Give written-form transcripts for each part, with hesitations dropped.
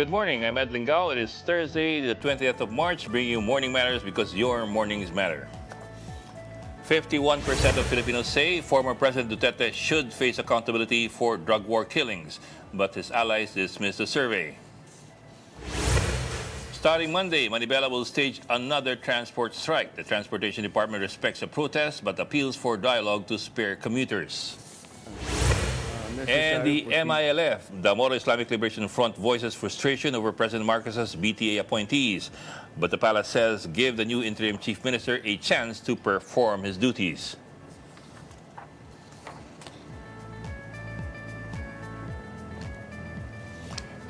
Good morning, I'm Ed Lingao. It is Thursday, the 20th of March, bringing you Morning Matters because your mornings matter. 51% of Filipinos say former President Duterte should face accountability for drug war killings, but his allies dismiss the survey. Starting Monday, Manibela will stage another transport strike. The Transportation Department respects the protest but appeals for dialogue to spare commuters. And the MILF, the Moro Islamic Liberation Front, voices frustration over President Marcos's BTA appointees. But the palace says give the new interim chief minister a chance to perform his duties.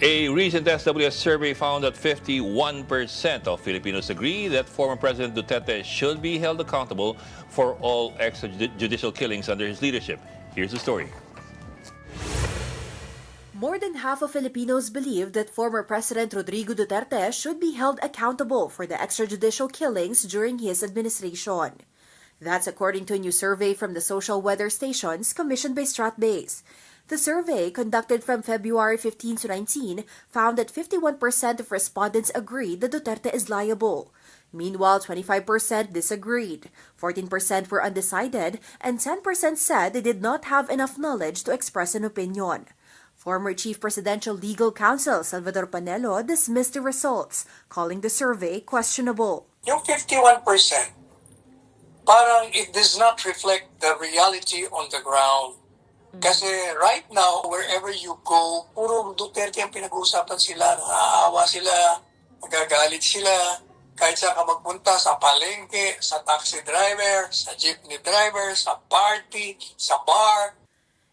A recent SWS survey found that 51% of Filipinos agree that former President Duterte should be held accountable for all extrajudicial killings under his leadership. Here's the story. More than half of Filipinos believe that former President Rodrigo Duterte should be held accountable for the extrajudicial killings during his administration. That's according to a new survey from the social weather stations commissioned by Stratbase. The survey, conducted from February 15 to 19, found that 51% of respondents agreed that Duterte is liable. Meanwhile, 25% disagreed, 14% were undecided, and 10% said they did not have enough knowledge to express an opinion. Former Chief Presidential Legal Counsel Salvador Panelo dismissed the results, calling the survey questionable. Yung 51%, parang it does not reflect the reality on the ground. Kasi right now, wherever you go, puro Duterte ang pinag-uusapan sila, naaawa sila, magagalit sila. Kahit saan ka magpunta, sa palengke, sa taxi driver, sa jeepney driver, sa party, sa bar.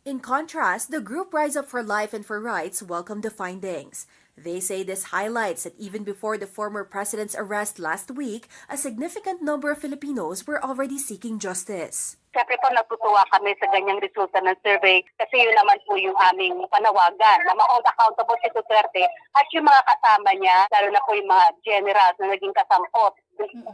In contrast, the group Rise Up for Life and for Rights welcomed the findings. They say this highlights that even before the former president's arrest last week, a significant number of Filipinos were already seeking justice. Siyempre po natutuwa kami sa ganyang resulta ng survey kasi yun naman po yung aming panawagan na ma-hold accountable si Duterte at yung mga kasama niya, lalo na po yung mga generals na naging kasampot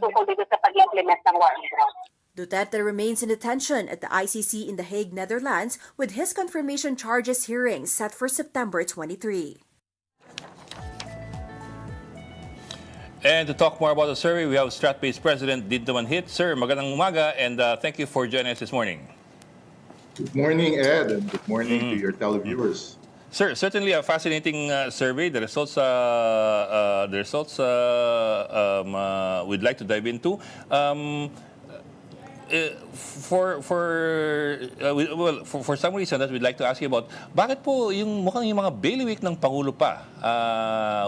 tungkol dito sa pag-implement ng war on drugs. Duterte remains in detention at the ICC in The Hague, Netherlands, with his confirmation charges hearing set for September 23. And to talk more about the survey, we have Stratbase President Dito Manhit. Sir, magandang umaga and thank you for joining us this morning. Good morning, Ed, and good morning to your televiewers. Sir, certainly a fascinating survey. The results, we'd like to dive into. For some reason that we'd like to ask you about, bakit po mukhang yung mga bailiwick ng Pangulo pa,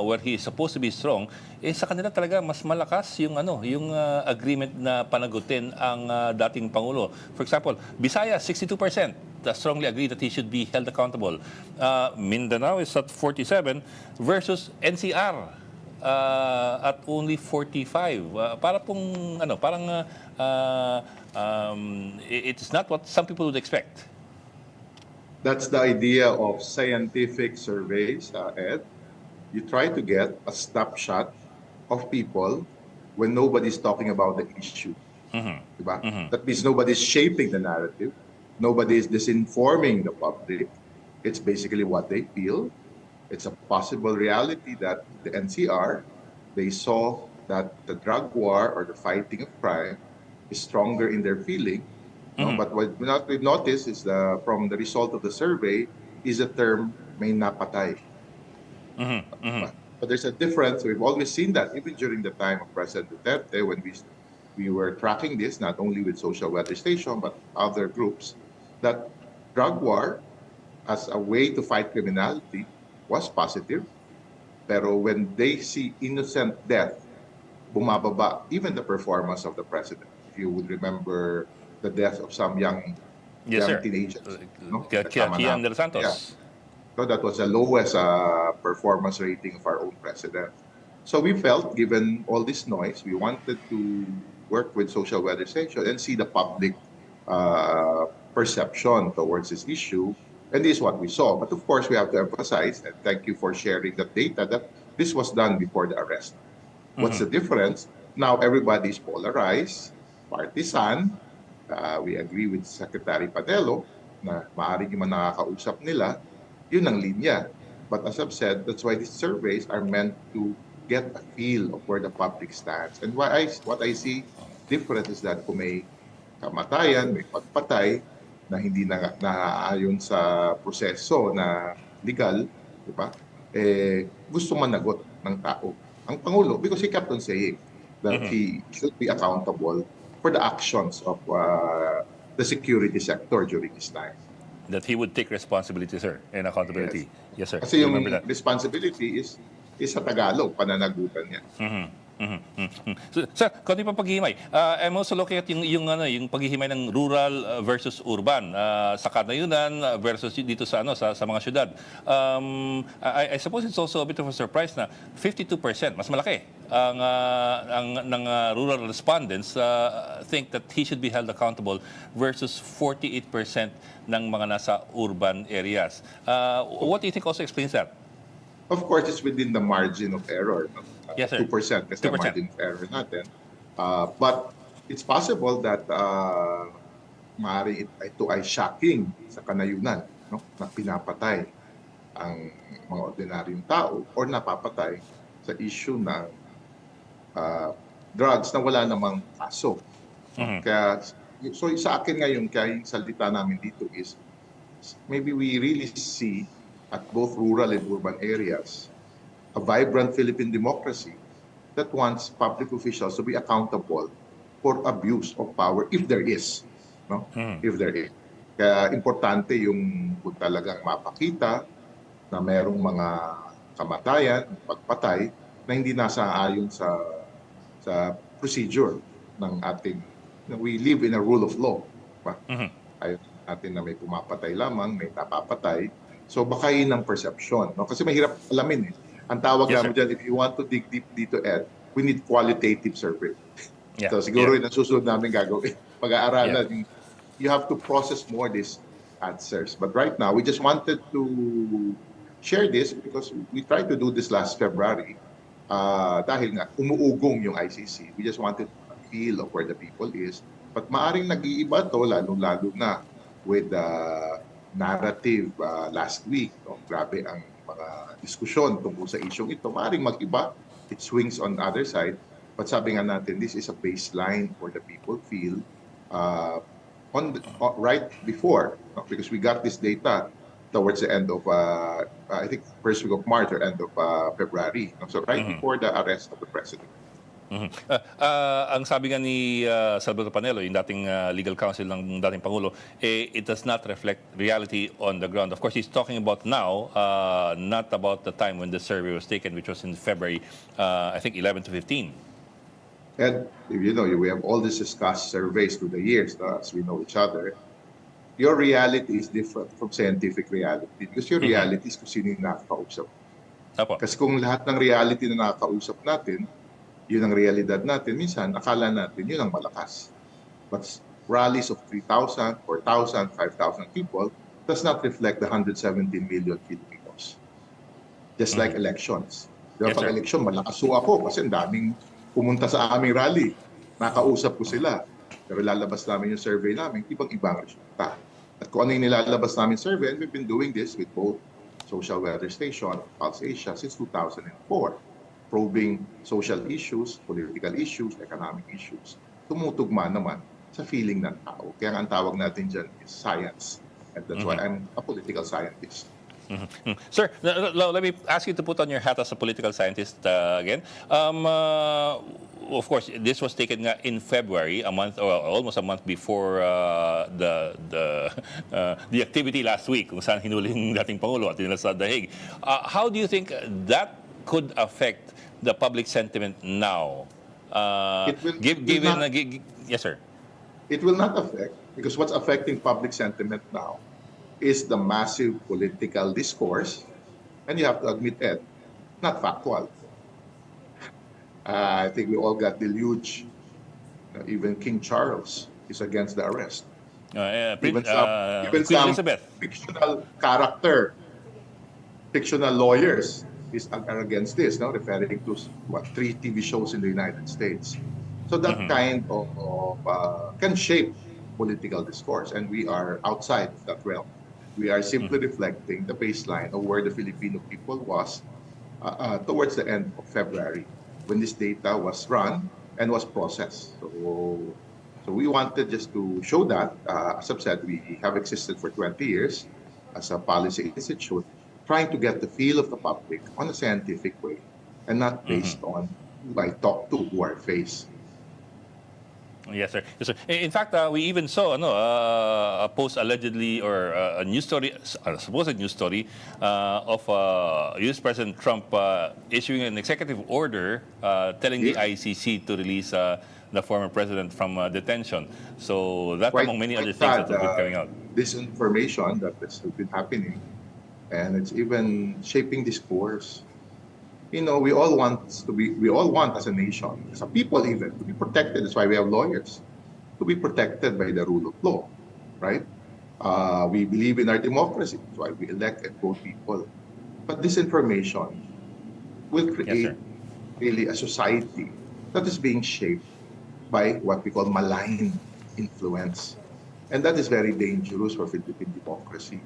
where he is supposed to be strong, sa kanila talaga mas malakas yung agreement na panagutin ang dating Pangulo. For example, Visayas 62% strongly agree that he should be held accountable. Mindanao is at 47 versus NCR at only 45. It's not what some people would expect. That's the idea of scientific surveys, Ed. You try to get a snapshot of people when nobody's talking about the issue. Diba? That means nobody's shaping the narrative. Nobody is disinforming the public. It's basically what they feel. It's a possible reality that the NCR, they saw that the drug war or the fighting of crime is stronger in their feeling. No? But what we notice is from the result of the survey is the term may napatay. But there's a difference. We've always seen that even during the time of President Duterte when we were tracking this, not only with social weather station, but other groups, that drug war as a way to fight criminality was positive. Pero when they see innocent death, bumababa even the performance of the president. If you would remember the death of some young teenagers. Kian de los Santos. Yeah. So that was the lowest performance rating of our own president. So we felt, given all this noise, we wanted to work with social weather station and see the public perception towards this issue. And this is what we saw. But of course, we have to emphasize, and thank you for sharing the data, that this was done before the arrest. What's the difference? Now everybody is polarized, partisan. We agree with Secretary Panelo na maaaring yung nakakausap nila, yun ang linya. But as I've said, that's why these surveys are meant to get a feel of where the public stands. And what I see different is that kung may kamatayan, may pagpatay na hindi na naaayon sa proseso na legal, di ba? Gusto managot ng tao. Ang Pangulo, because he kept on saying that he should be accountable for the actions of the security sector during his time. That he would take responsibility, sir, and accountability. Yes, sir. Kasi yung Remember that. responsibility is sa Tagalog, pananagutan niya. So, sir, konti pang paghihimay. I'm also looking at yung paghihimay ng rural versus urban, sa kanayunan versus dito sa sa mga syudad. I suppose it's also a bit of a surprise na 52%, mas malaki ng rural respondents think that he should be held accountable versus 48% ng mga nasa urban areas. What do you think also explains that? Of course, it's within the margin of error. No? Yes, sir. 2% kasi 2%. ang margin of error natin. But it's possible that maaari ito ay shocking sa kanayunan, no? Na pinapatay ang mga ordinaryong tao or napapatay sa issue ng drugs na wala namang kaso. Kaya, so sa akin ngayon, kaya yung salita namin dito is maybe we really see at both rural and urban areas a vibrant Philippine democracy that wants public officials to be accountable for abuse of power if there is, no? If there is. Kaya importante yung kung talagang mapakita na merong mga kamatayan, pagpatay na hindi nasa ayon sa procedure ng ating we live in a rule of law. Diba? Ayaw natin na may pumapatay lamang, may napapatay. So baka yun ang perception. No? Kasi mahirap alamin eh. Ang tawag Yes, namin dyan, if you want to dig deep dito, Ed, we need qualitative survey. Yeah. So siguro yun ang susunod namin gagawin. Pag-aaralan, you have to process more these answers. But right now, we just wanted to share this because we tried to do this last February. Dahil nga, umuugong yung ICC. We just wanted to feel of where the people is. But maaring nag-iiba to, lalo-lalo na with the narrative last week. No? Grabe ang mga diskusyon tungkol sa isyong ito. Maaring mag-iba. It swings on the other side. But sabi nga natin, this is a baseline for the people feel right before. No? Because we got this data towards the end of, I think, first week of March or end of February. No? So right before the arrest of the president. Ang sabi nga ni Salvador Panelo, yung dating legal counsel ng dating Pangulo, it does not reflect reality on the ground. Of course, he's talking about now, not about the time when the survey was taken, which was in February, I think 11 to 15. And you know, we have all these discussed surveys through the years, as we know each other. Your reality is different from scientific reality because your reality is kung sino yung nakakausap. Apo. Kasi kung lahat ng reality na nakakausap natin, yun ang realidad natin, minsan akala natin yun ang malakas. But rallies of 3,000, 4,000, 5,000 people does not reflect the 117 million Filipinos. Just like elections. Diba, Yes, pag sir. election, malakas ho ako kasi ang daming pumunta sa aming rally. Nakausap ko sila. Pero lalabas namin yung survey namin, ibang-ibang resulta. At kung ano yung nilalabas namin survey, and we've been doing this with both Social Weather Station, Pulse Asia, since 2004. Probing social issues, political issues, economic issues. Tumutugma naman sa feeling ng tao. Kaya ang tawag natin dyan is science. And that's why I'm a political scientist. Sir, let me ask you to put on your hat as a political scientist again. Of course, this was taken in February, a month or almost a month before the activity last week, kung saan hinuli yung dating Pangulo at yun sa Dahig. How do you think that could affect the public sentiment now? Yes, sir. It will not affect, because what's affecting public sentiment now is the massive political discourse, and you have to admit it, not factual. I think we all got deluged. Even King Charles is against the arrest. Even some Queen Elizabeth. fictional character, fictional lawyers are against this, no? Referring to 3 TV shows in the United States. So that kind of can shape political discourse, and we are outside that realm. We are simply reflecting the baseline of where the Filipino people was towards the end of February when this data was run and was processed. So we wanted just to show that, as I've said, we have existed for 20 years as a policy institute, trying to get the feel of the public on a scientific way and not based on who I talk to, who I face. Yes, sir. Yes, sir. In fact, we even saw a post allegedly or a news story, a supposed news story of U.S. President Trump issuing an executive order telling the ICC to release the former president from detention. So that among many other things that have been coming out. This information that has been happening, and it's even shaping discourse. We all want as a nation, as a people even, to be protected. That's why we have lawyers, to be protected by the rule of law, right? We believe in our democracy. That's why we elect and vote people. But this information will create really a society that is being shaped by what we call malign influence. And that is very dangerous for Philippine democracy.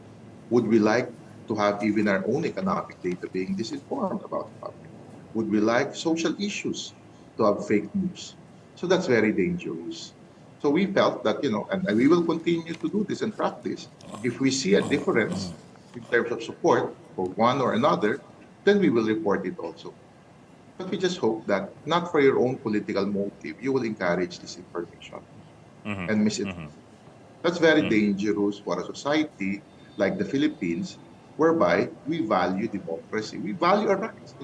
Would we like to have even our own economic data being disinformed about the public? Would we like social issues to have fake news? So that's very dangerous. So we felt that, and we will continue to do this and practice. If we see a difference in terms of support for one or another, then we will report it also. But we just hope that not for your own political motive, you will encourage disinformation and misinformation. That's very dangerous for a society like the Philippines, whereby we value democracy. We value our rights.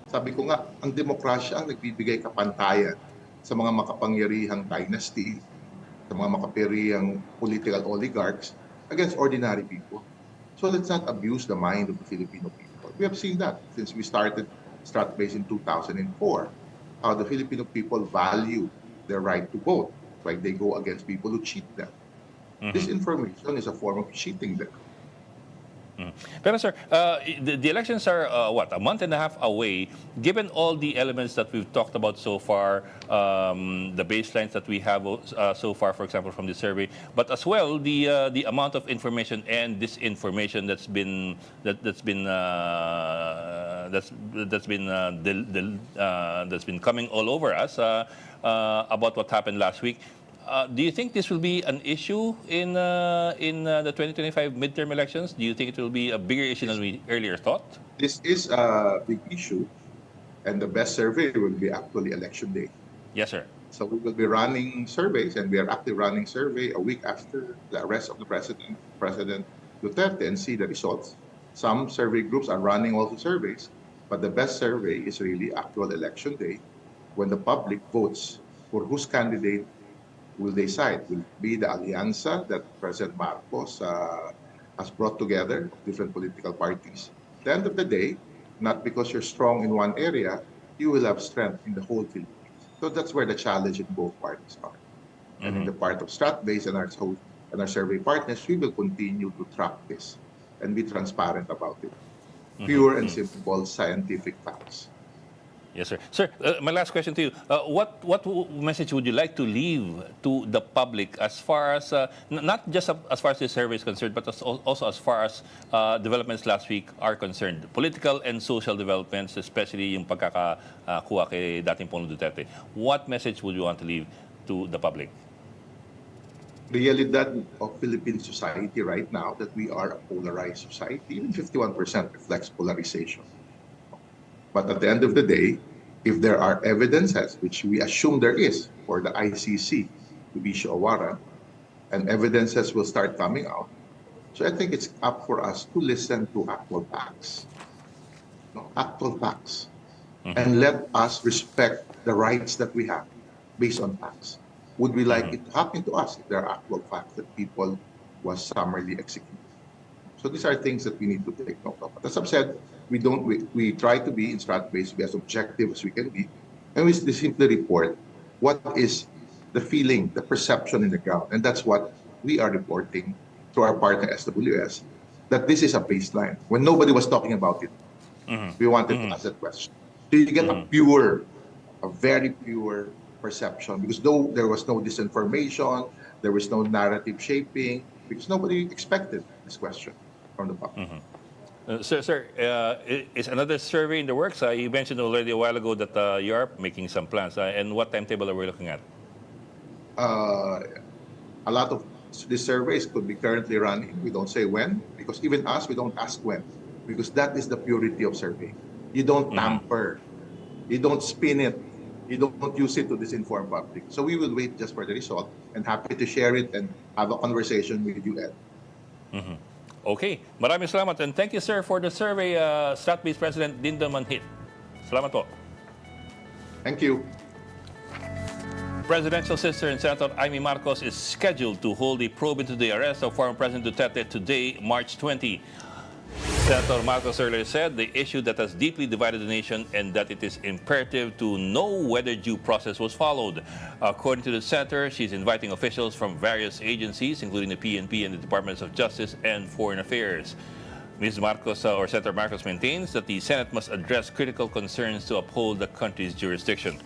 Sabi ko nga, ang demokrasya ang nagbibigay kapantayan sa mga makapangyarihang dynasty, sa mga makapangyarihang political oligarchs against ordinary people. So let's not abuse the mind of the Filipino people. We have seen that since we started Stratbase in 2004, how the Filipino people value their right to vote, like they go against people who cheat them. This information is a form of cheating them. Pero sir, the elections are a month and a half away. Given all the elements that we've talked about so far, the baselines that we have so far, for example, from the survey, but as well the amount of information and disinformation that's been coming all over us about what happened last week. Do you think this will be an issue in the 2025 midterm elections? Do you think it will be a bigger issue than we earlier thought? This is a big issue, and the best survey will be actually election day. Yes, sir. So we will be running surveys, and we are actually running survey a week after the arrest of the President Duterte, and see the results. Some survey groups are running also surveys, but the best survey is really actual election day, when the public votes for whose candidate will they side? Will it be the alianza that President Marcos has brought together of different political parties? At the end of the day, not because you're strong in one area, you will have strength in the whole Philippines. So that's where the challenge in both parties are. And in the part of Stratbase and our survey partners, we will continue to track this and be transparent about it. Pure and simple scientific facts. Yes, sir. Sir, my last question to you. What message would you like to leave to the public as far as, not just as far as the survey is concerned, but also as far as developments last week are concerned? Political and social developments, especially yung pagkakakuha kay dating Pangulong Duterte. What message would you want to leave to the public? Realidad of Philippine society right now, that we are a polarized society. Even 51% reflects polarization. But at the end of the day, if there are evidences, which we assume there is, for the ICC to issue a warrant, and evidences will start coming out, so I think it's up for us to listen to actual facts. Actual facts. And let us respect the rights that we have based on facts. Would we like it to happen to us if there are actual facts that people was summarily executed? So these are things that we need to take note of. But as I've said, we try to be in Stratbase, be as objective as we can be, and we simply report what is the feeling, the perception in the ground. And that's what we are reporting to our partner SWS, that this is a baseline. When nobody was talking about it, we wanted to ask that question. So you get a very pure perception, because though there was no disinformation, there was no narrative shaping, because nobody expected this question. from the public. Sir, is another survey in the works? You mentioned already a while ago that you are making some plans. And what timetable are we looking at? A lot of these surveys could be currently running. We don't say when, because even us, we don't ask when, because that is the purity of survey. You don't tamper, you don't spin it, you don't use it to disinform public. So we will wait just for the result, and happy to share it and have a conversation with you, Ed. Okay. Maraming salamat. And thank you, sir, for the survey, Strat-based President Dindo Manhit. Salamat po. Thank you. Presidential sister and Senator Amy Marcos is scheduled to hold a probe into the arrest of former President Duterte today, March 20. Senator Marcos earlier said the issue that has deeply divided the nation and that it is imperative to know whether due process was followed. According to the senator, she's inviting officials from various agencies, including the PNP and the Departments of Justice and Foreign Affairs. Ms. Marcos, or Senator Marcos, maintains that the Senate must address critical concerns to uphold the country's jurisdiction.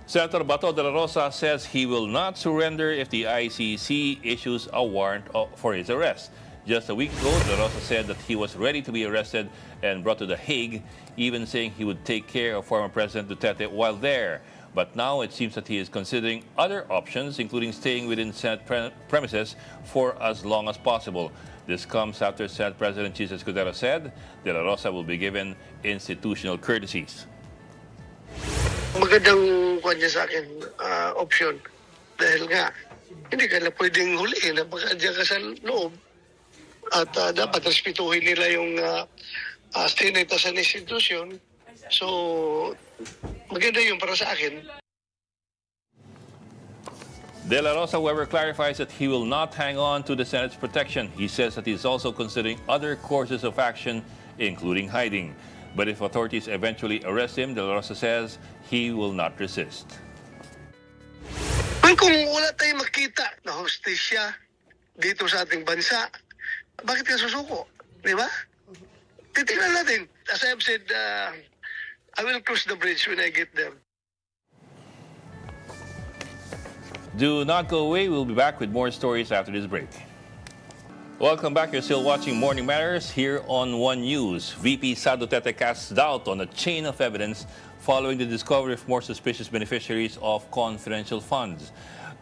Senator Bato de la Rosa says he will not surrender if the ICC issues a warrant for his arrest. Just a week ago, de la Rosa said that he was ready to be arrested and brought to The Hague, even saying he would take care of former President Duterte while there. But now it seems that he is considering other options, including staying within Senate premises for as long as possible. This comes after Senate President Jesus Escudero said de la Rosa will be given institutional courtesies. Magandang kuha niya sa akin option dahil nga hindi ka na pwedeng huliin napaka-andiyan ka sa loob at dapat respetuhin nila yung tenets sa institusyon. So maganda yun para sa akin. De la Rosa, however, clarifies that he will not hang on to the Senate's protection. He says that he's also considering other courses of action, including hiding. But if authorities eventually arrest him, De La Rosa says he will not resist. Kung wala tayong makita na hostisya dito sa ating bansa, bakit ka susuko? Di ba? Titignan natin. As I have said, I will cross the bridge when I get there. Do not go away. We'll be back with more stories after this break. Welcome back. You're still watching Morning Matters here on One News. VP Sara Duterte casts doubt on a chain of evidence following the discovery of more suspicious beneficiaries of confidential funds.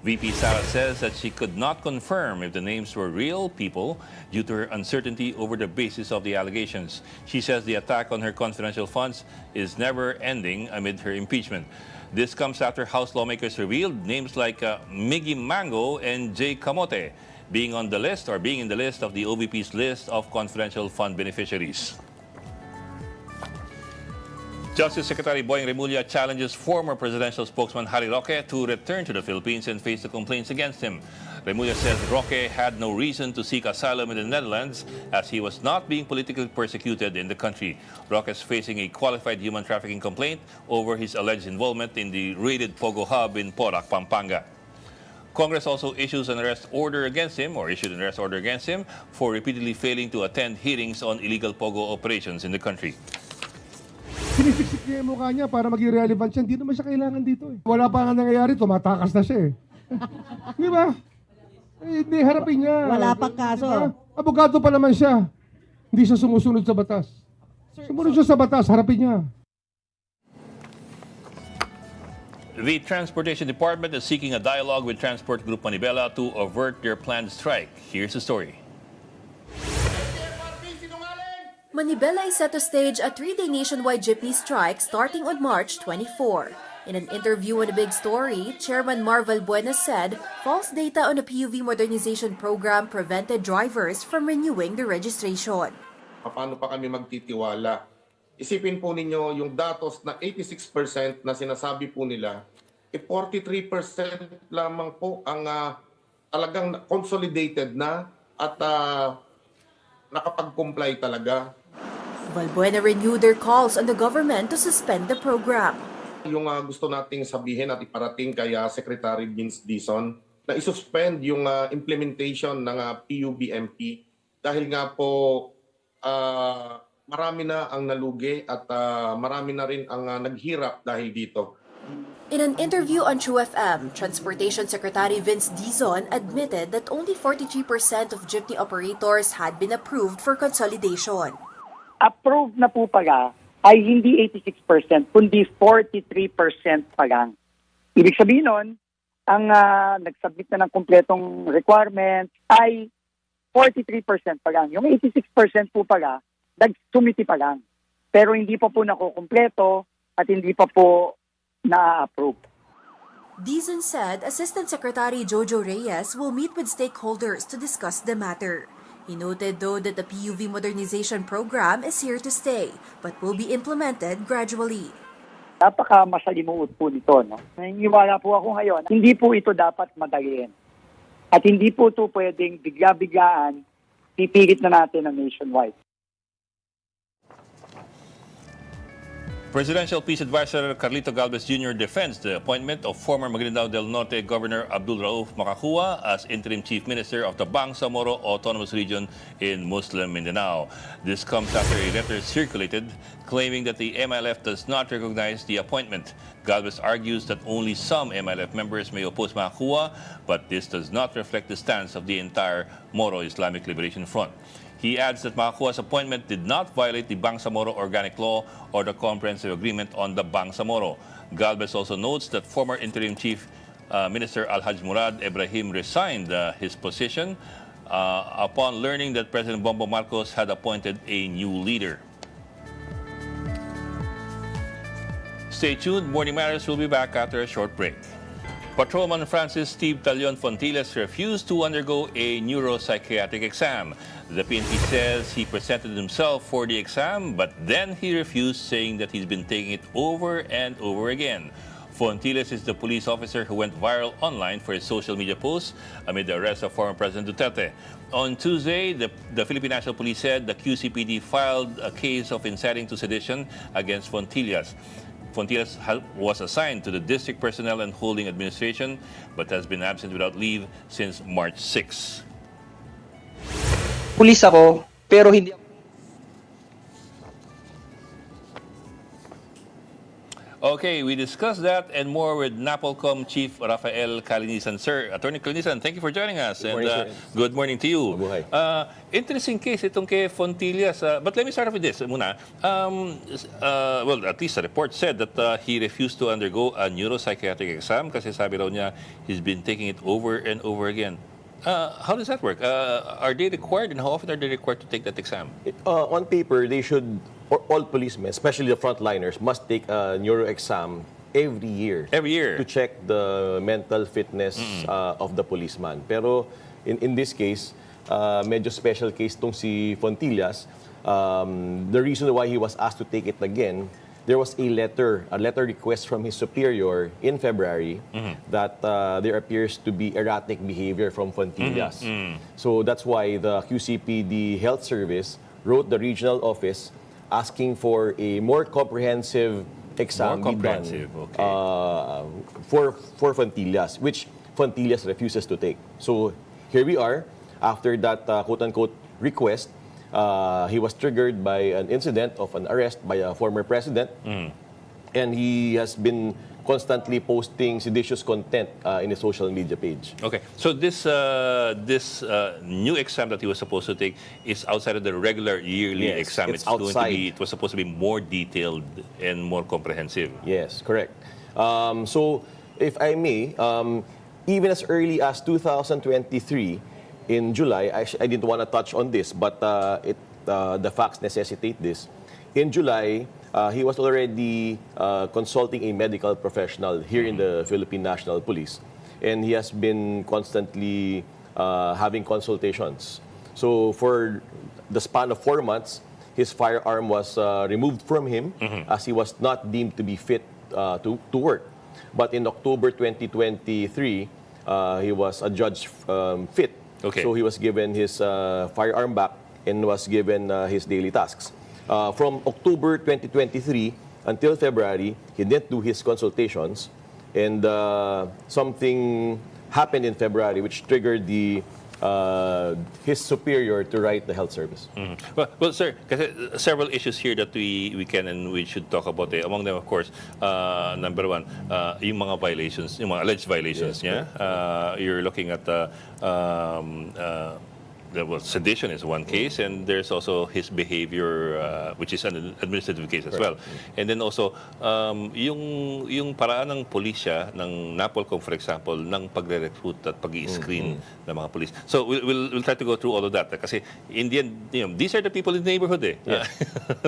VP Sara says that she could not confirm if the names were real people due to her uncertainty over the basis of the allegations. She says the attack on her confidential funds is never ending amid her impeachment. This comes after House lawmakers revealed names like Miggy Mango and Jay Camote being in the list of the OVP's list of confidential fund beneficiaries. Justice Secretary Boying Remulla challenges former presidential spokesman Harry Roque to return to the Philippines and face the complaints against him. Remulla says Roque had no reason to seek asylum in the Netherlands as he was not being politically persecuted in the country. Roque is facing a qualified human trafficking complaint over his alleged involvement in the raided Pogo Hub in Porac, Pampanga. Congress also issued an arrest order against him for repeatedly failing to attend hearings on illegal Pogo operations in the country. Sinisiksik niya yung mukha niya para maging relevant siya. Hindi naman siya kailangan dito eh. Wala pa nga nangyayari, tumatakas na siya eh. Di ba? Eh, hindi, harapin niya. Wala pang kaso. Abogado pa naman siya. Hindi siya sumusunod sa batas. Sumunod siya sa batas, harapin niya. The Transportation Department is seeking a dialogue with Transport Group Manibela to avert their planned strike. Here's the story. Manibela is set to stage a 3-day nationwide jeepney strike starting on March 24. In an interview on A Big Story, Chairman Marvel Buena said false data on the PUV modernization program prevented drivers from renewing the registration. Paano pa kami magtitiwala? Isipin po ninyo yung datos na 86% na sinasabi po nila, 43% lamang po ang talagang consolidated na at nakapag-comply talaga. Valbuena renewed their calls on the government to suspend the program. Yung gusto nating sabihin at iparating kay Secretary Vince Dizon na isuspend yung implementation ng PUBMP dahil nga po marami na ang nalugi at marami na rin ang naghirap dahil dito. In an interview on True FM, Transportation Secretary Vince Dizon admitted that only 43% of jeepney operators had been approved for consolidation. Approved na po pala ay hindi 86%, kundi 43% pa lang. Ibig sabihin nun, ang nagsubmit na ng kumpletong requirements ay 43% pa lang. Yung 86% po pala, nagsumiti pa lang. Pero hindi pa po nakukumpleto at hindi pa po na-approve. Dizon said Assistant Secretary Jojo Reyes will meet with stakeholders to discuss the matter. He noted, though, that the PUV modernization program is here to stay, but will be implemented gradually. Napaka-masalimuot po nito. No? Naniniwala po ako ngayon, hindi po ito dapat madaliin. At hindi po ito pwedeng bigla-biglaan, pipilit na natin ang nationwide. Presidential Peace Advisor Carlito Galvez Jr. defends the appointment of former Maguindanao del Norte Governor Abdul Rauf Makakua as interim chief minister of the Bangsamoro Autonomous Region in Muslim Mindanao. This comes after a letter circulated claiming that the MLF does not recognize the appointment. Galvez argues that only some MLF members may oppose Makakua, but this does not reflect the stance of the entire Moro Islamic Liberation Front. He adds that Makakua's appointment did not violate the Bangsamoro Organic Law or the Comprehensive Agreement on the Bangsamoro. Galvez also notes that former Interim Chief Minister Alhaj Murad Ibrahim resigned his position upon learning that President Bongbong Marcos had appointed a new leader. Stay tuned. Morning Matters will be back after a short break. Patrolman Francis Steve Talion Fontiles refused to undergo a neuropsychiatric exam. The PNP says he presented himself for the exam, but then he refused, saying that he's been taking it over and over again. Fontiles is the police officer who went viral online for his social media posts amid the arrest of former President Duterte. On Tuesday, the Philippine National Police said the QCPD filed a case of inciting to sedition against Fontiles. Fontiles was assigned to the District Personnel and Holding Administration but has been absent without leave since March 6. Pulis ako, pero hindi ako. Okay, we discussed that and more with NAPOLCOM Chief Rafael Calinisan. Sir, Attorney Calinisan, thank you for joining us. Good morning, sir. Good morning to you. Mabuhay. Interesting case itong kay Fontiles. But let me start off with this muna. Well, at least the report said that he refused to undergo a neuropsychiatric exam kasi sabi raw niya he's been taking it over and over again. How does that work? Are they required, and how often are they required to take that exam? On paper, they should, or all policemen, especially the frontliners, must take a neuro exam every year. Every year? To check the mental fitness of the policeman. Pero in this case, medyo special case tong si Fontiles. The reason why he was asked to take it again, there was a letter request from his superior in February that there appears to be erratic behavior from Fontiles. So that's why the QCPD Health Service wrote the regional office asking for a more comprehensive exam be done for Fontiles, which Fontiles refuses to take. So here we are, after that quote-unquote request. He was triggered by an incident of an arrest by a former president, and he has been constantly posting seditious content in his social media page. Okay, so this new exam that he was supposed to take is outside of the regular yearly Yes, exam. it's outside. It was supposed to be more detailed and more comprehensive. Yes, correct. So, if I may, even as early as 2023, in July, I didn't want to touch on this, but the facts necessitate this. In July, he was already consulting a medical professional here in the Philippine National Police, and he has been constantly having consultations. So for the span of 4 months, his firearm was removed from him as he was not deemed to be fit to work. But in October 2023, he was adjudged fit. Okay. So he was given his firearm back and was given his daily tasks. From October 2023 until February, he didn't do his consultations, and something happened in February which triggered the his superior to write the health service. Well, sir, kasi several issues here that we can and we should talk about. Among them, of course, number one, yung mga violations, yung mga alleged violations niya. You're looking at sedition is one case, and there's also his behavior, which is an administrative case as well. And then also, yung paraan ng pulisya, ng NAPOLCOM, for example, ng pagre-recruit at pag-i-screen ng mga police. So we'll try to go through all of that. Kasi in the end, these are the people in the neighborhood.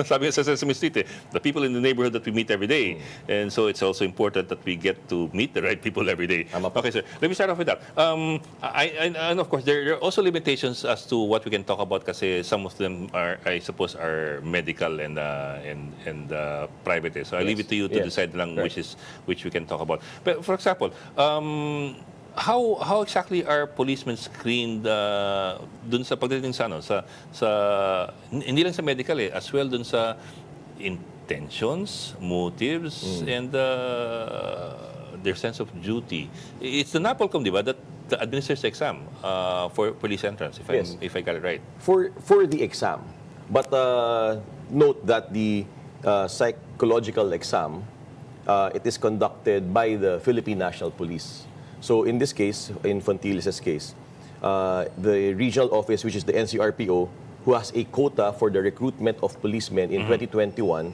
Sabi sa Sesame Street, the people in the neighborhood that we meet every day. And so it's also important that we get to meet the right people every day. Okay, sir. Let me start off with that. And of course, there are also limitations as to what we can talk about kasi some of them are, I suppose, are medical and private. So I leave it to you to decide lang which we can talk about. But for example, how exactly are policemen screened dun sa pagdating sa hindi lang sa medical as well dun sa intentions, motives, and their sense of duty. It's the NAPOLCOM, di ba, that administers the exam for police entrance, if I got it right. For the exam. But note that the psychological exam, it is conducted by the Philippine National Police. So in this case, in Fontiles' case, the regional office, which is the NCRPO, who has a quota for the recruitment of policemen in 2021,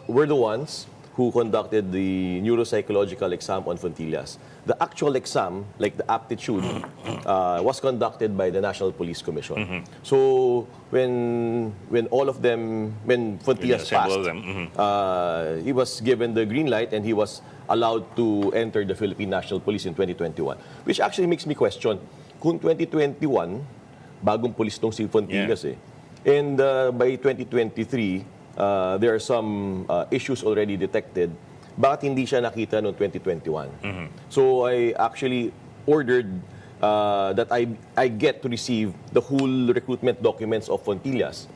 were the ones who conducted the neuropsychological exam on Fontiles. The actual exam, like the aptitude, was conducted by the National Police Commission. So when all of them, when Fontiles passed, he was given the green light and he was allowed to enter the Philippine National Police in 2021. Which actually makes me question, kung 2021, bagong police tong si Fontiles and by 2023, there are some issues already detected. Bakit hindi siya nakita noong 2021? So I actually ordered that I get to receive the whole recruitment documents of Fontiles,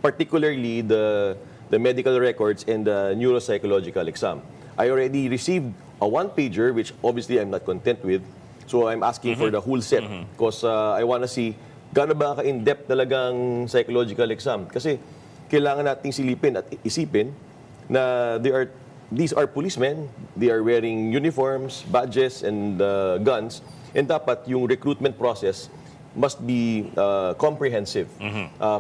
particularly the medical records and the neuropsychological exam. I already received a one-pager, which obviously I'm not content with. So I'm asking for the whole set because I want to see gaano ba ka-in-depth talagang psychological exam. Kasi kailangan nating silipin at isipin na these are policemen, they are wearing uniforms, badges, and guns, and dapat yung recruitment process must be comprehensive,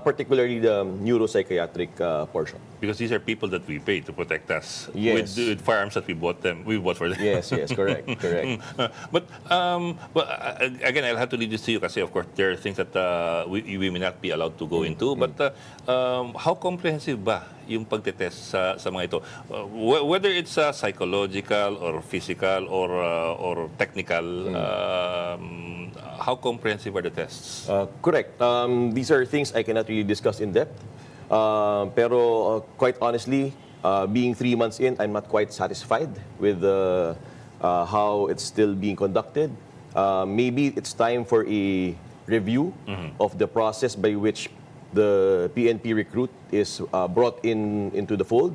particularly the neuropsychiatric portion. Because these are people that we pay to protect us with firearms that we bought for them. Yes, correct. But again, I'll have to leave this to you kasi of course there are things that we may not be allowed to go into. But how comprehensive ba yung pagtetest sa mga ito? Whether it's psychological or physical or technical, how comprehensive are the tests? Correct. These are things I cannot really discuss in depth. Pero quite honestly, being 3 months in, I'm not quite satisfied with how it's still being conducted. Maybe it's time for a review of the process by which the PNP recruit is brought into the fold.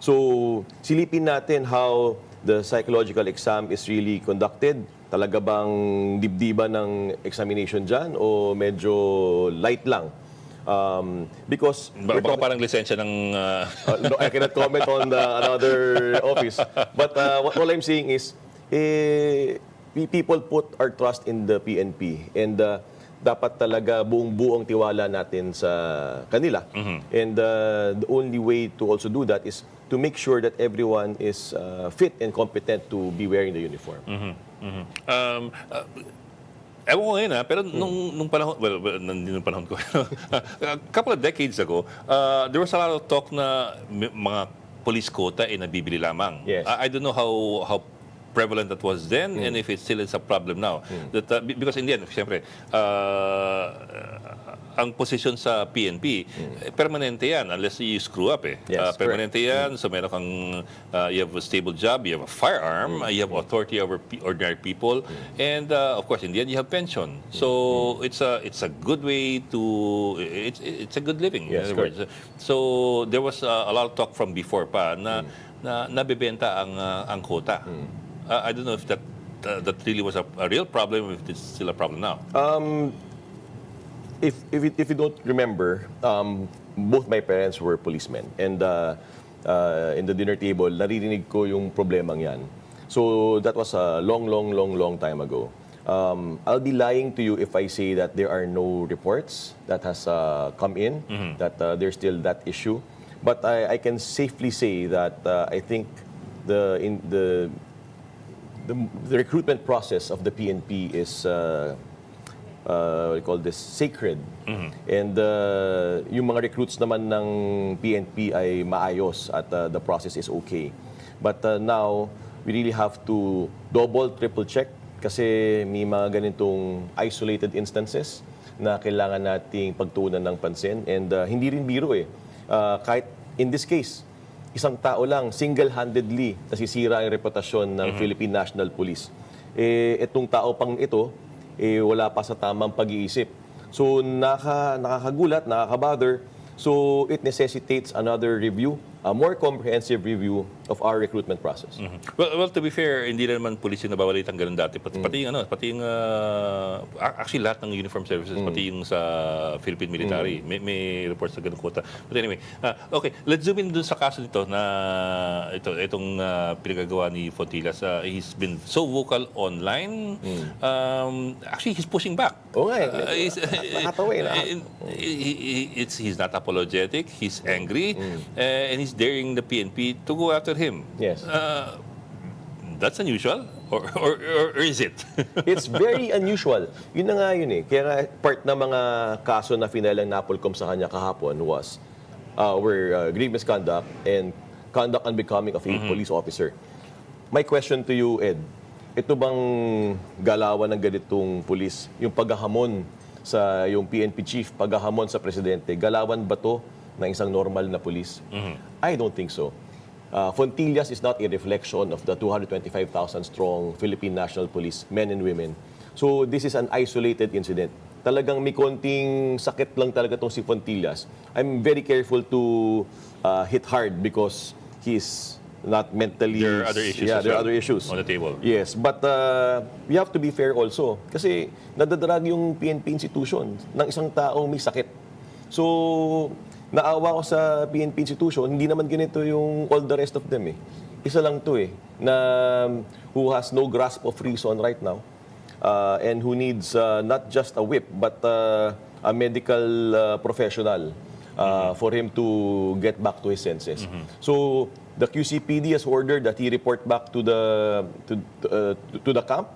So silipin natin how the psychological exam is really conducted. Talaga bang dibdiba ng examination dyan o medyo light lang? Because baka parang lisensya ng no, I cannot comment on another office. But what I'm saying is people put our trust in the PNP and dapat talaga buong-buong tiwala natin sa kanila. And the only way to also do that is to make sure that everyone is fit and competent to be wearing the uniform. Ewan ko ngayon pero nung panahon, nung panahon ko, a couple of decades ago, there was a lot of talk na mga police quota ay nabibili lamang. Yes. I don't know how prevalent that was then and if it still is a problem now. That, because in the end, siyempre, ang posisyon sa PNP, permanente yan unless you screw up Yes, permanente yan, so meron kang, you have a stable job, you have a firearm, you have authority over ordinary people, and of course, in the end, you have pension. So it's a good way to, it's a good living. Yes, in other words. So there was a lot of talk from before pa na nabebenta ang quota. I don't know if that really was a real problem, if it's still a problem now. if you don't remember, both my parents were policemen. And in the dinner table, naririnig ko yung problemang yan. So that was a long time ago. I'll be lying to you if I say that there are no reports that has come in, that there's still that issue. But I can safely say that I think the recruitment process of the PNP is we call this sacred. And yung mga recruits naman ng PNP ay maayos at the process is okay. But now, we really have to double, triple check kasi may mga ganitong isolated instances na kailangan nating pagtuunan ng pansin. And hindi rin biro eh. Kahit in this case, isang tao lang, single-handedly, nasisira ang reputasyon ng Philippine National Police. Itong tao pang ito, wala pa sa tamang pag-iisip. So, nakakagulat, nakakabother. So, it necessitates another review, a more comprehensive review of our recruitment process. Well, to be fair, hindi naman pulis yung nababalitang ganun dati. Pati yung actually lahat ng uniform services, pati yung sa Philippine military, may reports na ganun quota. But anyway, okay, let's zoom in dun sa kaso nito na itong pinagagawa ni Fontillas. He's been so vocal online. Actually, he's pushing back. Okay, nakatawin. He's not apologetic, he's angry, and he's daring the PNP to go after him. Yes. That's unusual? Or is it? It's very unusual. Yun na nga yun eh. Kaya nga part ng mga kaso na final ng NAPOLCOM sa kanya kahapon were grave misconduct and conduct unbecoming of a police officer. My question to you, Ed, ito bang galawan ng ganitong pulis, yung paghahamon sa yung PNP chief, paghahamon sa presidente, galawan ba to ng isang normal na pulis? I don't think so. Fontillas is not a reflection of the 225,000 strong Philippine National Police, men and women. So this is an isolated incident. Talagang may konting sakit lang talaga tong si Fontillas. I'm very careful to hit hard because he's not mentally... There are other issues Yeah, as there are well other issues. on the table. Yes, but we have to be fair also. Kasi nadadrag yung PNP institution ng isang taong may sakit. So, naawa ko sa PNP institution, hindi naman ganito yung all the rest of them eh. Isa lang to eh, na who has no grasp of reason right now and who needs not just a whip but a medical professional for him to get back to his senses. So, the QCPD has ordered that he report back to the camp.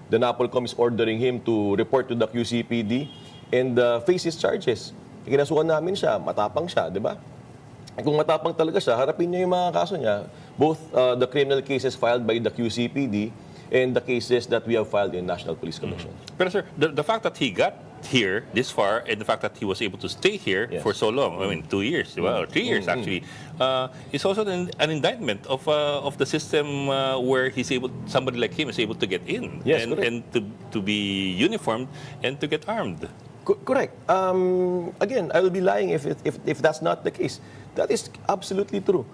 The NAPOLCOM is ordering him to report to the QCPD and face his charges. Kinasuhan namin siya, matapang siya, di ba? Kung matapang talaga siya, harapin niya yung mga kaso niya, both the criminal cases filed by the QCPD and the cases that we have filed in National Police Commission. Pero sir, the fact that he got here this far and the fact that he was able to stay here for so long, I mean 2 years, or 3 years actually, is also an indictment of the system where somebody like him is able to get in and to be uniformed and to get armed. Correct. Again, I will be lying if that's not the case. That is absolutely true.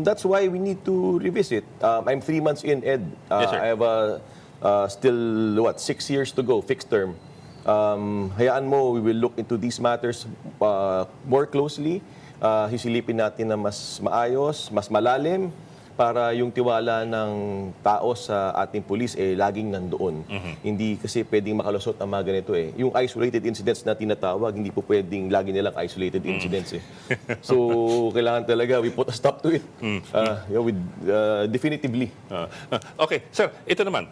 That's why we need to revisit. I'm 3 months in, Ed. Yes, sir. I have still 6 years to go, fixed term. Hayaan mo, we will look into these matters more closely. Hisilipin natin na mas maayos, mas malalim para yung tiwala ng tao sa ating pulis laging nandoon. Hindi kasi pwedeng makalusot ang mga ganito eh. Yung isolated incidents na tinatawag, hindi po pwedeng lagi nilang isolated incidents eh. So, kailangan talaga we put a stop to it. Definitively. Okay, sir, ito naman.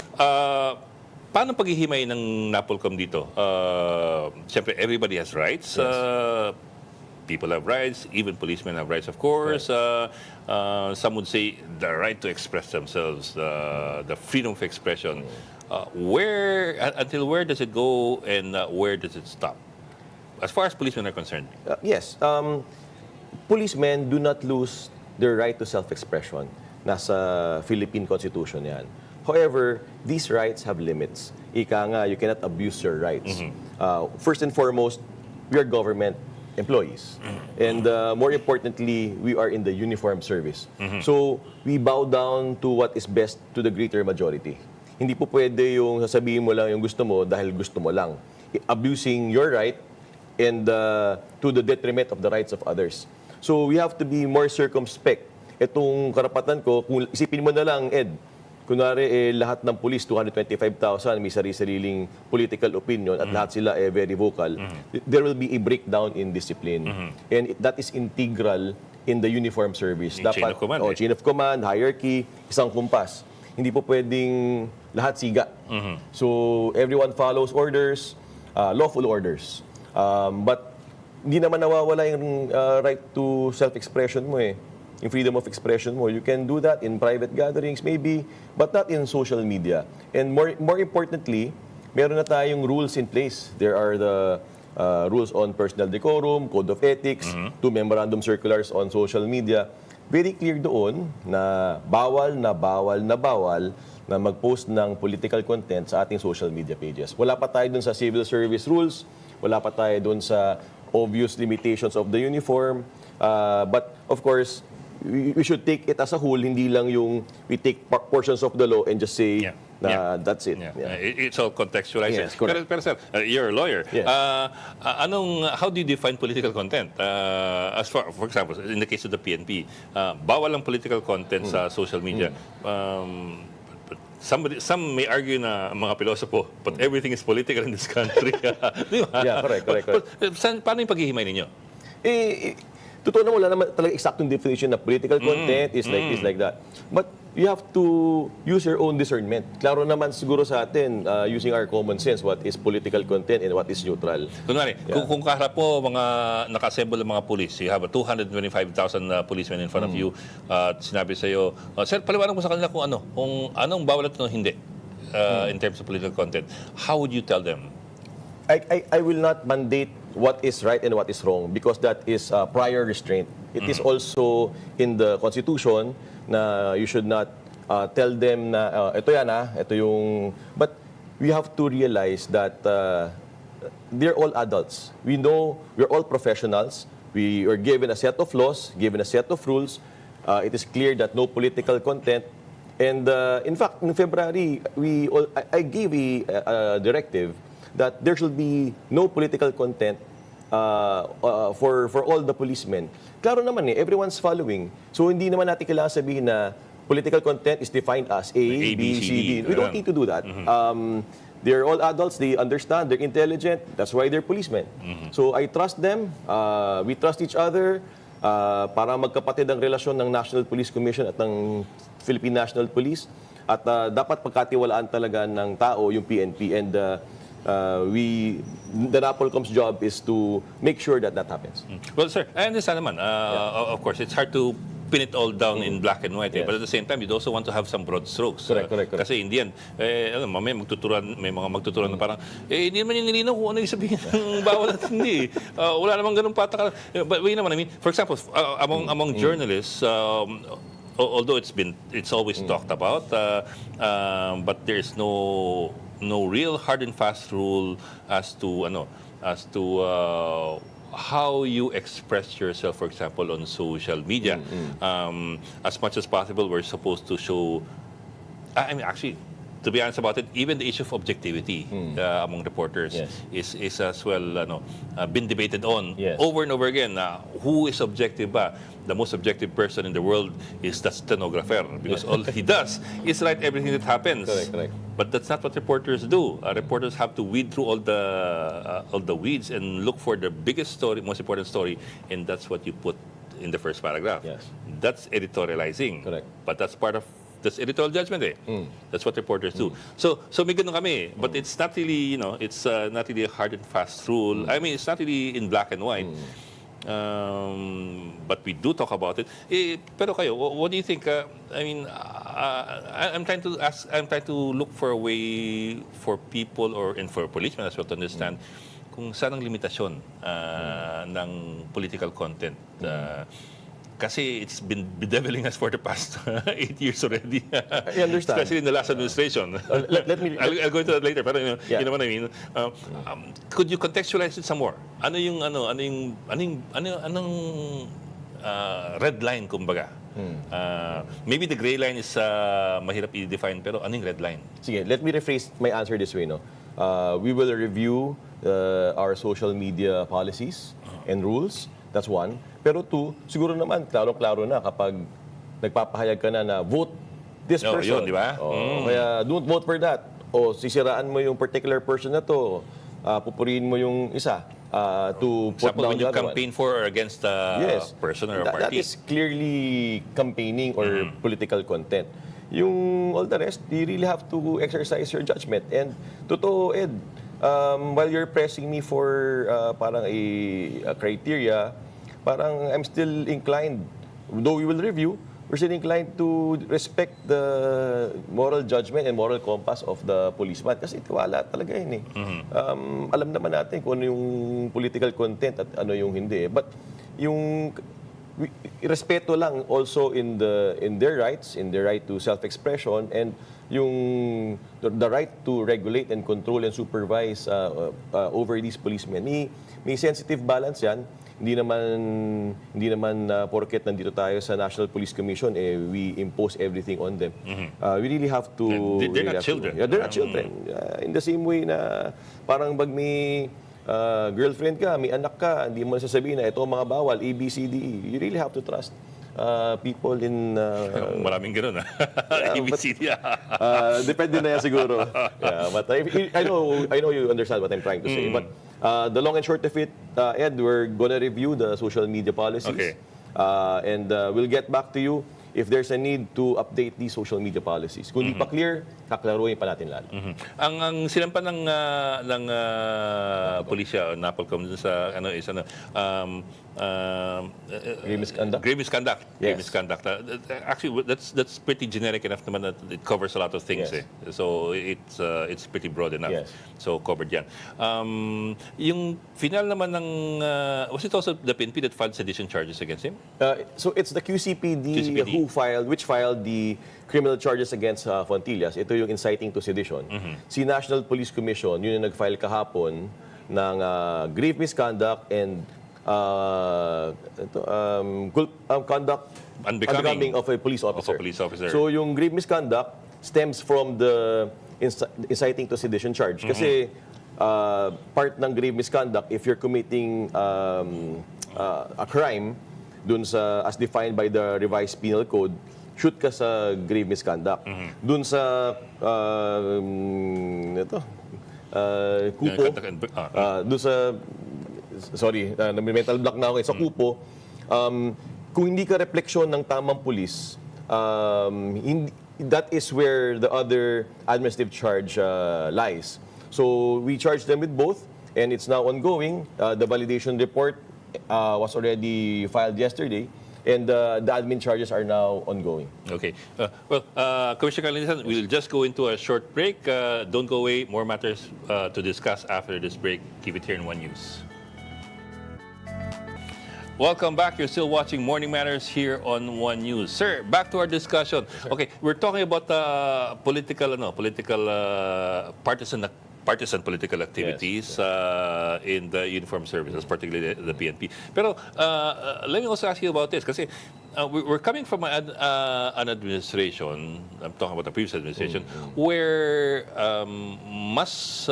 Paano paghihimay ng NAPOLCOM dito? Siyempre, everybody has rights. Yes. People have rights, even policemen have rights, of course. Some would say the right to express themselves, the freedom of expression. Until where does it go and where does it stop? As far as policemen are concerned. Yes. Policemen do not lose their right to self-expression. Nasa Philippine Constitution yan. However, these rights have limits. Ika nga, you cannot abuse your rights. First and foremost, we are government employees. And more importantly, we are in the uniformed service. So, we bow down to what is best to the greater majority. Hindi po pwede yung sasabihin mo lang yung gusto mo dahil gusto mo lang. Abusing your right and to the detriment of the rights of others. So we have to be more circumspect. Itong karapatan ko, kung isipin mo na lang, Ed, kunwari lahat ng police, 225,000, may sarili-sariling political opinion at lahat sila very vocal, there will be a breakdown in discipline. And that is integral in the uniform service. Yung chain of command, chain of command, hierarchy, isang kumpas. Hindi po pwedeng lahat siga. So everyone follows orders, lawful orders. But hindi naman nawawala yung right to self-expression mo yung freedom of expression mo. You can do that in private gatherings maybe, but not in social media. And more importantly, meron na tayong rules in place. There are the rules on personal decorum, code of ethics, 2 memorandum circulars on social media. Very clear doon na bawal na mag-post ng political content sa ating social media pages. Wala pa tayo doon sa civil service rules, wala pa tayo doon sa obvious limitations of the uniform. But of course, we should take it as a whole, hindi lang yung we take portions of the law and just say that's it. It's all contextualized. Yes, correct. Pero sir, you're a lawyer. Yes. How do you define political content? As for example, in the case of the PNP, bawal ang political content sa social media. Some may argue na mga pilosopo, but everything is political in this country. Di ba? Yeah, correct. Paano yung paghihimay ninyo? Totoo na wala naman talaga exactong definition na political content is like that. But you have to use your own discernment. Klaro naman siguro sa atin, using our common sense, what is political content and what is neutral. Kunwari, kung kaharap po mga naka-assemble ng mga police, you have 225,000 policemen in front of you, sinabi sa iyo, sir, paliwanag mo sa kanila kung anong bawal at hindi in terms of political content. How would you tell them? I will not mandate what is right and what is wrong because that is prior restraint. It is also in the Constitution na you should not tell them na ito yan ito yung... But we have to realize that they're all adults. We know we're all professionals. We are given a set of laws, given a set of rules. It is clear that no political content. And in fact, in February, I gave a directive that there should be no political content for all the policemen. Klaro naman everyone's following. So hindi naman natin kailangan sabihin na political content is defined as A, B, C, D. We don't need to do that. They're all adults, they understand, they're intelligent, that's why they're policemen. So I trust them, we trust each other, para magkapatid ang relasyon ng National Police Commission at ng Philippine National Police. At dapat pagkatiwalaan talaga ng tao yung PNP and the NAPOLCOM's job is to make sure that happens. Well, sir, I understand naman. Of course, it's hard to pin it all down in black and white. But at the same time, you'd also want to have some broad strokes. Correct. Kasi in the end, may mga magtuturan na parang, hindi naman yung nilinaw kung ano yung sabihin ng bawal at hindi. Wala namang ganun patakaran. But wait naman, I mean, for example, among journalists, although it's always talked about, but there's no real hard and fast rule as to how you express yourself, for example, on social media. As much as possible, we're supposed to show. I mean, actually, to be honest about it, even the issue of objectivity among reporters is as well been debated on over and over again. Who is objective ba? The most objective person in the world is the stenographer because all he does is write everything that happens. Correct. But that's not what reporters do. Reporters have to weed through all the weeds and look for the biggest story, most important story, and that's what you put in the first paragraph. Yes. That's editorializing. Correct. But that's part of that's editorial judgment. That's what reporters do. So may ganun kami. But it's not really, it's not really a hard and fast rule. I mean, it's not really in black and white. But we do talk about it. Pero kayo, what do you think? I mean, I'm trying to look for a way for people and for policemen as well to understand kung saan ang limitasyon ng political content. Kasi it's been bedeviling us for the past 8 years already. I understand. Especially in the last administration. I'll go into that later. Pero you know what I mean. Could you contextualize it some more? Anong red line kumbaga? Maybe the gray line is mahirap i-define pero anong red line? Sige, let me rephrase my answer this way, no. We will review our social media policies and rules. That's one. Pero two, siguro naman, klaro-klaro na kapag nagpapahayag ka na vote this No, person. yun, di ba? Kaya don't vote for that. O sisiraan mo yung particular person na to, pupurihin mo yung isa to put Example, down when the you other campaign for or against a Yes. person or a That party. is clearly campaigning or political content. Yung all the rest, you really have to exercise your judgment. And totoo, Ed, while you're pressing me for parang a criteria, parang I'm still inclined, though we will review, we're still inclined to respect the moral judgment and moral compass of the policeman. Kasi tiwala talaga yun eh. Alam naman natin kung ano yung political content at ano yung hindi. But yung respeto lang also in their rights, in their right to self-expression, and yung the right to regulate and control and supervise over these policemen. May sensitive balance yan. Hindi naman porket nandito tayo sa National Police Commission we impose everything on them. We really have to They're not children. Yeah, they're not children. In the same way na parang pag may girlfriend ka, may anak ka, hindi mo sasabihin na ito ang mga bawal, A, B, C, D, E. You really have to trust people in... Maraming ganun, ABCD. Depende na yan siguro. Yeah, but I know you understand what I'm trying to say. But the long and short of it, Ed, we're gonna review the social media policies. Okay. And we'll get back to you if there's a need to update these social media policies. Kung di pa clear, kaklaruhin pa natin lalo. Ang sinampan ng pulisya o NAPOLCOM dun sa Grave misconduct? Grave misconduct. Yes. Grave misconduct. Actually, that's pretty generic enough naman that it covers a lot of things. Yes. So it's pretty broad enough. Yes. So covered yan. Yung final naman ng was it also the PNP that filed sedition charges against him? So it's the QCPD, QCPD. which filed the criminal charges against Fontillas. Ito yung inciting to sedition. Si National Police Commission, yun yung nag-file kahapon ng grave misconduct and conduct unbecoming of a police officer. So yung grave misconduct stems from the inciting to sedition charge. Kasi part ng grave misconduct, if you're committing a crime dun sa as defined by the revised penal code, shoot ka sa grave misconduct. Dun sa kupo, dun sa mental block na ako sa kupo, kung hindi ka refleksyon ng tamang pulis, that is where the other administrative charge lies. So we charged them with both, and it's now ongoing. The validation report was already filed yesterday, and the admin charges are now ongoing. Okay. Commissioner Calinisan, we'll just go into a short break. Don't go away. More matters to discuss after this break. Keep it here in One News. Welcome back. You're still watching Morning Matters here on One News. Sir, back to our discussion. Okay, we're talking about political partisan political activities in the uniformed services, particularly the PNP. Pero let me also ask you about this, kasi we're coming from an administration, I'm talking about the previous administration, where mas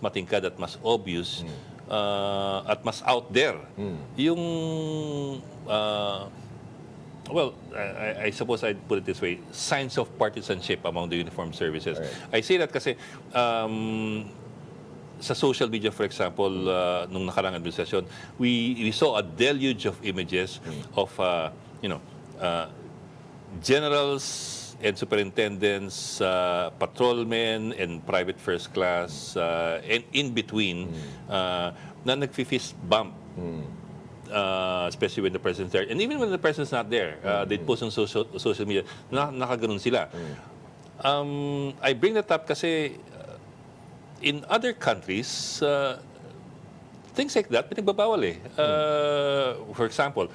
matingkad at mas obvious at mas out there yung I suppose I'd put it this way, signs of partisanship among the uniformed services. Right. I say that kasi sa social media, for example, nung nakarang administrasyon, we saw a deluge of images of generals and superintendents, patrolmen and private first class, and in between, na nag-fist bump. Especially when the president's there. And even when the president's not there, they post on social media, nakaganon sila. I bring that up kasi in other countries, things like that, pinagbabawal eh. For example,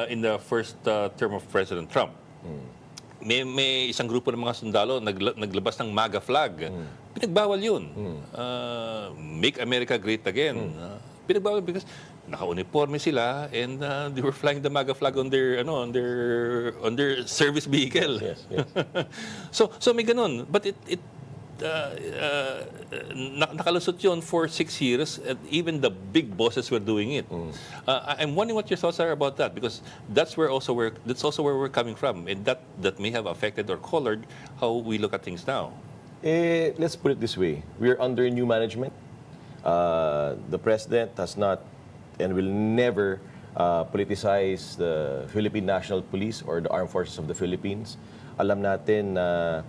in the first term of President Trump, may isang grupo ng mga sundalo naglabas ng MAGA flag. Pinagbawal yun. Make America Great Again. Pinagbawal because naka-uniforme sila and they were flying the MAGA flag on their on their service vehicle. Yes. So may ganun, but it nakalusot yun for 6 years, and even the big bosses were doing it. I'm wondering what your thoughts are about that, because that's where we're coming from, and that may have affected or colored how we look at things now. Let's put it this way. We're under new management. The president has not and will never politicize the Philippine National Police or the Armed Forces of the Philippines. Alam natin na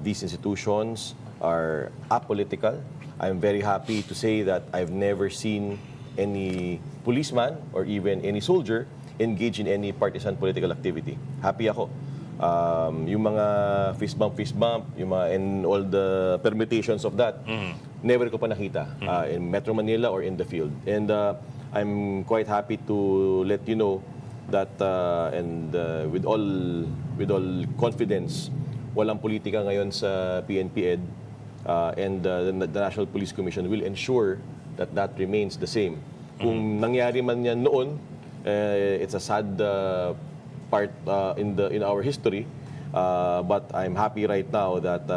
these institutions are apolitical. I'm very happy to say that I've never seen any policeman or even any soldier engage in any partisan political activity. Happy ako. Yung mga fist bump, and all the permutations of that, never ko pa nakita in Metro Manila or in the field. And I'm quite happy to let you know that with all confidence, walang politika ngayon sa PNP-ED, and the National Police Commission will ensure that that remains the same. Kung nangyari man yan noon, it's a sad part in our history, but I'm happy right now that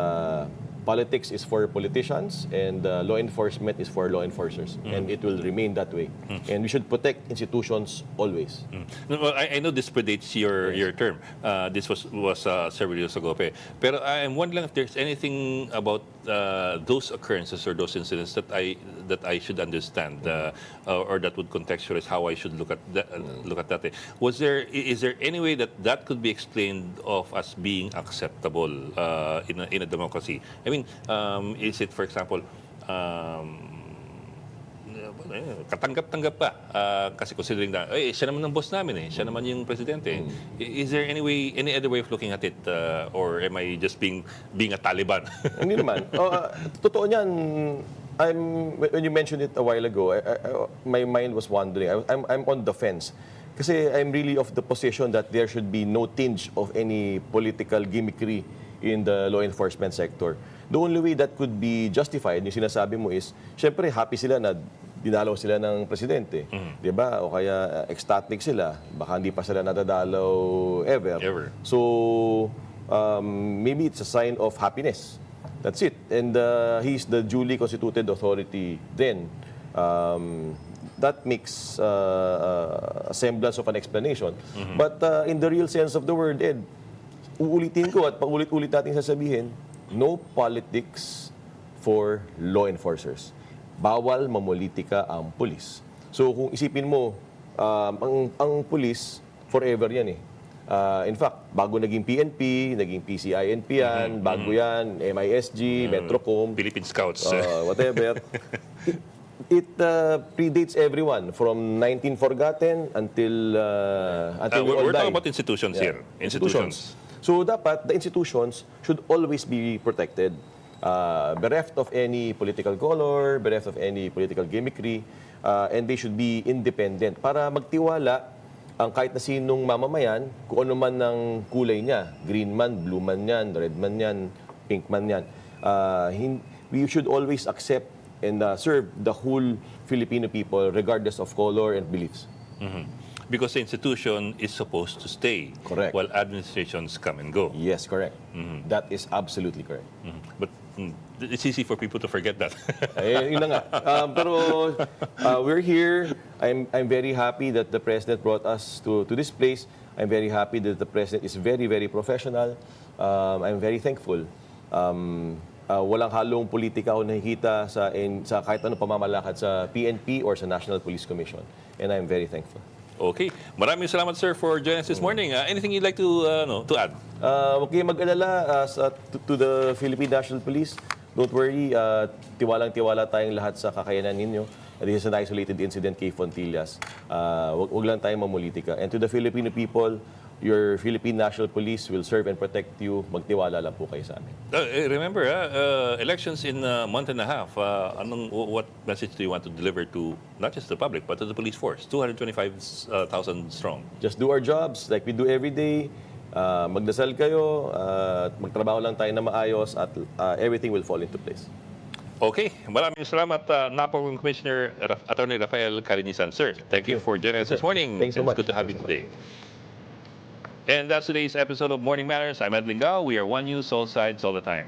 politics is for politicians and law enforcement is for law enforcers, and it will remain that way. And we should protect institutions always. Well, I know this predates your term. This was several years ago. Pero I'm wondering if there's anything about those occurrences or those incidents that I should understand, or that would contextualize how I should look at that. Is there any way that could be explained of as being acceptable in a democracy? I mean, is it, for example, katanggap-tanggap pa kasi considering that siya naman ang boss namin, siya naman yung presidente. Is there any other way of looking at it, or am I just being a Taliban? Hindi naman. Totoo niyan. When you mentioned it a while ago, my mind was wandering. I'm on the fence. Kasi I'm really of the position that there should be no tinge of any political gimmickry in the law enforcement sector. The only way that could be justified, yung sinasabi mo is, syempre happy sila na dinalaw sila ng presidente. Di ba? O kaya ecstatic sila. Baka hindi pa sila nadadalaw ever. So, maybe it's a sign of happiness. That's it. And he's the duly constituted authority then. That makes a semblance of an explanation. But in the real sense of the word, Ed, uulitin ko at paulit-ulit natin sasabihin, no politics for law enforcers. Bawal mamolitika ang pulis. So kung isipin mo, ang pulis, forever yan eh. In fact, bago naging PNP, naging PCINP yan, bago yan, MISG, Metrocom, Philippine Scouts. Whatever. It predates everyone from 19 Forgotten until we all we're die. talking about institutions here. Institutions. So dapat the institutions should always be protected, bereft of any political color, bereft of any political gimmickry, and they should be independent para magtiwala ang kahit na sinong mamamayan kung ano man ng kulay niya, green man, blue man yan, red man yan, pink man yan. We should always accept and serve the whole Filipino people regardless of color and beliefs. Because the institution is supposed to stay. Correct. While administrations come and go. Yes, correct. That is absolutely correct. But it's easy for people to forget that. Yun na nga. Pero we're here. I'm very happy that the President brought us to this place. I'm very happy that the President is very, very professional. I'm very thankful. Walang halong politika o nakikita sa kahit anong pamamalakad sa PNP or sa National Police Commission. And I'm very thankful. Okay. Maraming salamat, sir, for joining us this morning. Anything you'd like to add? Huwag kayong mag-alala to the Philippine National Police. Don't worry, tiwalang-tiwala tayong lahat sa kakayanan ninyo. This is an isolated incident kay Fontillas. Huwag lang tayong mamulitika. And to the Filipino people, your Philippine National Police will serve and protect you. Magtiwala lang po kayo sa amin. Remember, elections in a month and a half. What message do you want to deliver to not just the public, but to the police force? 225,000 strong. Just do our jobs like we do every day. Magdasal kayo, magtrabaho lang tayo na maayos at everything will fall into place. Okay, maraming salamat, Napolong Commissioner Attorney Rafael Carinisan. Sir, thank you for joining us this morning. Thanks so much. It's good to have you today. And that's today's episode of Morning Matters. I'm Ed Lingao. We are One News, all sides, all the time.